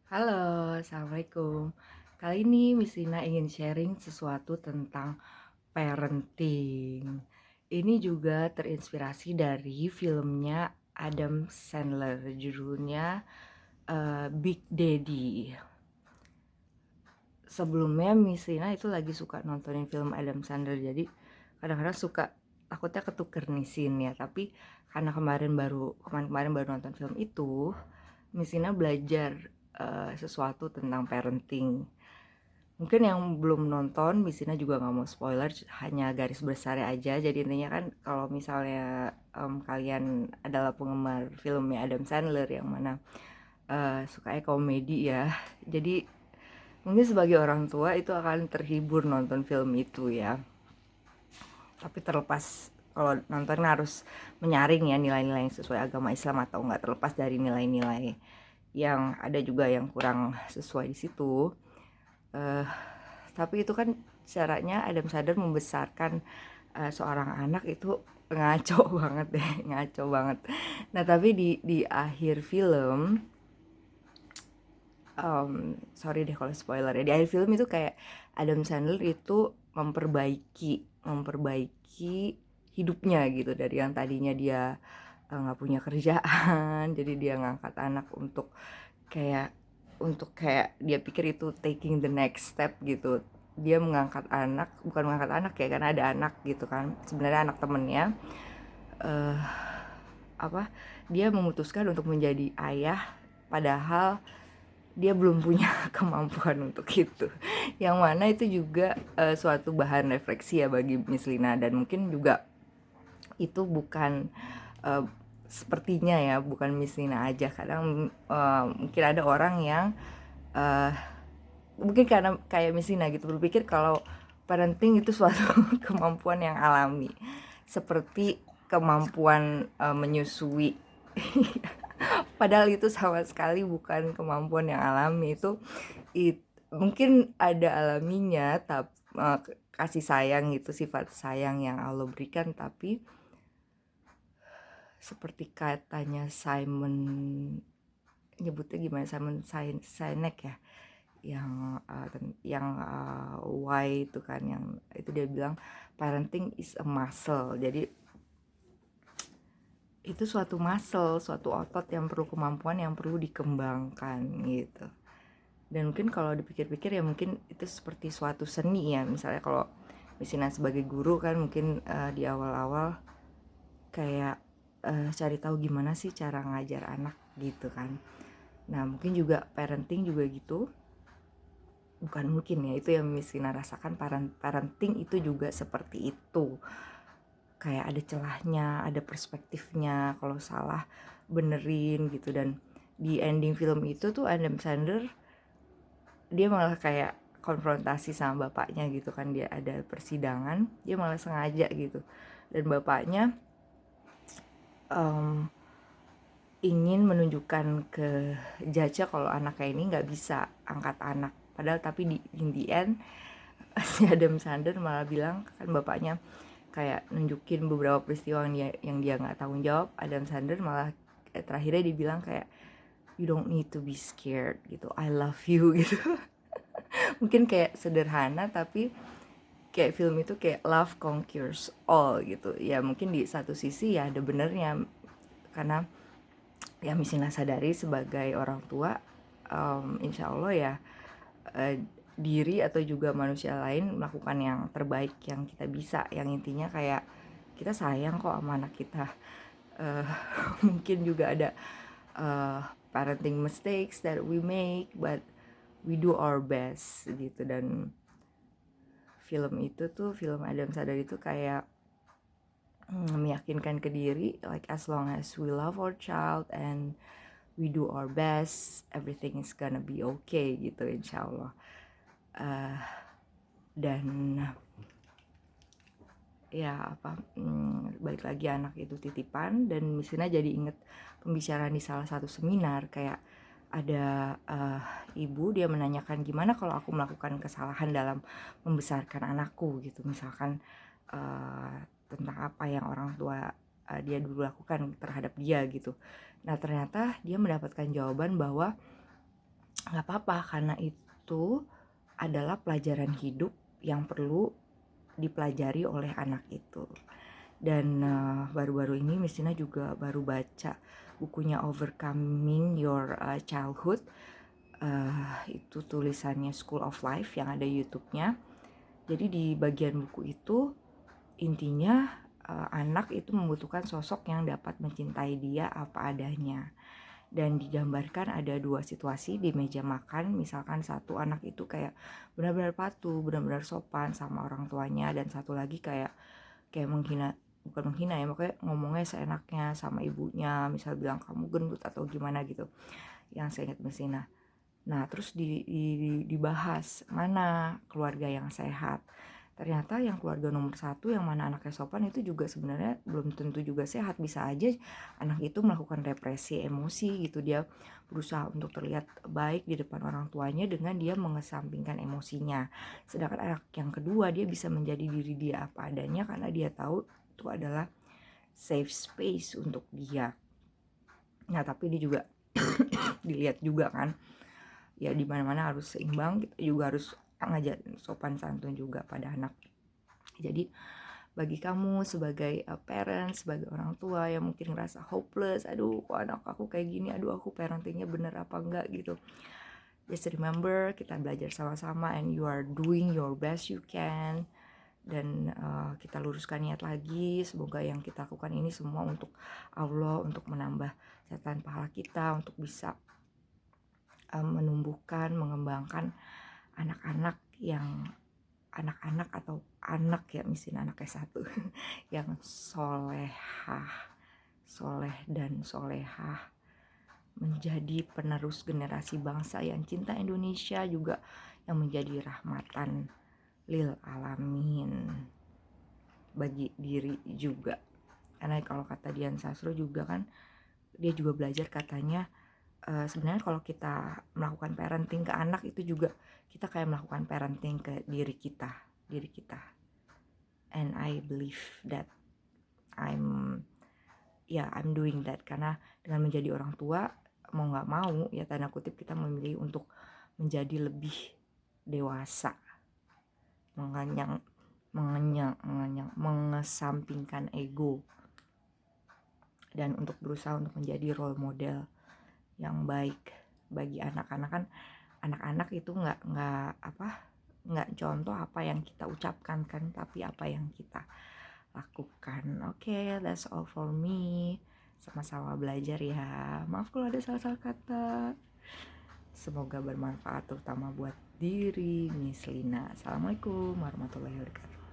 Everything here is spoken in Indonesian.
Halo, Assalamualaikum. Kali ini Miss Lina ingin sharing sesuatu tentang parenting. Ini juga terinspirasi dari filmnya Adam Sandler, judulnya Big Daddy. Sebelumnya Miss Lina itu lagi suka nontonin film Adam Sandler, jadi kadang-kadang suka takutnya ketuker nih scene-nya. Tapi karena kemarin baru nonton film itu, Miss Lina belajar sesuatu tentang parenting. Mungkin yang belum nonton, Miss Lina juga nggak mau spoiler, hanya garis besar aja. Jadi intinya kan kalau misalnya kalian adalah penggemar filmnya Adam Sandler yang mana sukanya komedi ya, jadi mungkin sebagai orang tua itu akan terhibur nonton film itu ya. Tapi terlepas kalau nonton harus menyaring ya nilai-nilai yang sesuai agama Islam atau enggak, terlepas dari nilai-nilai yang ada juga yang kurang sesuai di situ. Eh, tapi itu kan caranya Adam Sandler membesarkan seorang anak itu ngaco banget deh, ngaco banget. Nah tapi di akhir film, sorry deh kalau spoiler ya, di akhir film itu kayak Adam Sandler itu memperbaiki hidupnya gitu, dari yang tadinya dia nggak punya kerjaan jadi dia ngangkat anak untuk kayak dia pikir itu taking the next step gitu. Dia mengangkat anak, bukan mengangkat anak ya, karena ada anak gitu kan, sebenarnya anak temennya. eh apa Dia memutuskan untuk menjadi ayah padahal dia belum punya kemampuan untuk itu, yang mana itu juga suatu bahan refleksi ya bagi Miss Lina. Dan mungkin juga itu bukan uh, sepertinya ya, bukan Miss Lina aja. Kadang mungkin ada orang yang uh, mungkin karena kayak Miss Lina gitu berpikir kalau parenting itu suatu kemampuan yang alami, seperti kemampuan menyusui. Padahal itu sama sekali bukan kemampuan yang alami. Mungkin ada alaminya, tapi kasih sayang itu sifat sayang yang Allah berikan. Tapi seperti katanya Simon, nyebutnya gimana, Sinek ya, yang why itu kan, yang itu dia bilang parenting is a muscle. Jadi itu suatu muscle, suatu otot yang perlu kemampuan, yang perlu dikembangkan gitu. Dan mungkin kalau dipikir-pikir ya mungkin itu seperti suatu seni ya. Misalnya kalau misalnya sebagai guru kan mungkin di awal-awal kayak cari tahu gimana sih cara ngajar anak gitu kan. Nah mungkin juga parenting juga gitu. Bukan mungkin ya, itu yang Miss Vina rasakan. Parenting itu juga seperti itu. Kayak ada celahnya, ada perspektifnya, kalau salah benerin gitu. Dan di ending film itu tuh Adam Sandler dia malah kayak konfrontasi sama bapaknya gitu kan. Dia ada persidangan, dia malah sengaja gitu, dan bapaknya um, ingin menunjukkan ke judge kalau anaknya ini nggak bisa angkat anak. Padahal tapi in the end si Adam Sandler malah bilang, kan bapaknya kayak nunjukin beberapa peristiwa yang dia nggak tanggung jawab. Adam Sandler malah terakhirnya dibilang kayak, you don't need to be scared gitu, I love you gitu. Mungkin kayak sederhana, tapi kayak film itu kayak love conquers all gitu ya. Mungkin di satu sisi ya ada benernya, karena ya misalnya sadari sebagai orang tua, insya Allah ya diri atau juga manusia lain melakukan yang terbaik yang kita bisa, yang intinya kayak kita sayang kok sama anak kita. uh, Mungkin juga ada parenting mistakes that we make, but we do our best gitu. Dan film Adam Sandler itu kayak meyakinkan ke diri, like as long as we love our child and we do our best, everything is gonna be okay gitu, insya Allah. Dan ya balik lagi, anak itu titipan. Dan misalnya jadi inget pembicaraan di salah satu seminar, kayak ada ibu, dia menanyakan gimana kalau aku melakukan kesalahan dalam membesarkan anakku gitu, misalkan tentang apa yang orang tua dia dulu lakukan terhadap dia gitu. Nah ternyata dia mendapatkan jawaban bahwa nggak apa-apa karena itu adalah pelajaran hidup yang perlu dipelajari oleh anak itu. Dan baru-baru ini Mistina juga baru baca bukunya Overcoming Your Childhood. Itu tulisannya School of Life yang ada YouTube-nya. Jadi di bagian buku itu intinya anak itu membutuhkan sosok yang dapat mencintai dia apa adanya. Dan digambarkan ada 2 situasi di meja makan. Misalkan satu anak itu kayak benar-benar patuh, benar-benar sopan sama orang tuanya, dan satu lagi kayak menghina, bukan menghina ya, makanya ngomongnya seenaknya sama ibunya, misal bilang kamu gendut atau gimana gitu, yang saya ingat Mesina. Nah terus dibahas mana keluarga yang sehat. Ternyata yang keluarga nomor 1 yang mana anaknya sopan itu juga sebenarnya belum tentu juga sehat. Bisa aja anak itu melakukan represi emosi gitu, dia berusaha untuk terlihat baik di depan orang tuanya dengan dia mengesampingkan emosinya. Sedangkan anak yang kedua dia bisa menjadi diri dia apa adanya karena dia tahu itu adalah safe space untuk dia. Nah tapi dia juga dilihat juga kan, ya di mana-mana harus seimbang, kita juga harus ngajarin sopan santun juga pada anak. Jadi bagi kamu sebagai parent, sebagai orang tua yang mungkin ngerasa hopeless, aduh kok anak aku kayak gini, aduh aku parentingnya bener apa enggak gitu, just remember kita belajar sama-sama and you are doing your best you can. Dan kita luruskan niat lagi, semoga yang kita lakukan ini semua untuk Allah, untuk menambah catatan pahala kita, untuk bisa menumbuhkan, mengembangkan anak-anak yang anak-anak atau anak ya, misalnya anaknya satu yang soleh dan solehah, menjadi penerus generasi bangsa yang cinta Indonesia, juga yang menjadi rahmatan lil alamin bagi diri juga. Karena kalau kata Dian Sastro juga kan, dia juga belajar katanya sebenarnya kalau kita melakukan parenting ke anak itu juga kita kayak melakukan parenting ke diri kita. And I believe that I'm doing that, karena dengan menjadi orang tua mau nggak mau ya tanda kutip kita memilih untuk menjadi lebih dewasa, mengesampingkan ego, dan untuk berusaha untuk menjadi role model yang baik bagi anak-anak. Kan anak-anak itu nggak contoh apa yang kita ucapkan kan, tapi apa yang kita lakukan. Oke, that's all for me. Sama-sama belajar ya. Maaf kalau ada salah-salah kata. Semoga bermanfaat terutama buat diri Miss Lina. Assalamualaikum warahmatullahi wabarakatuh.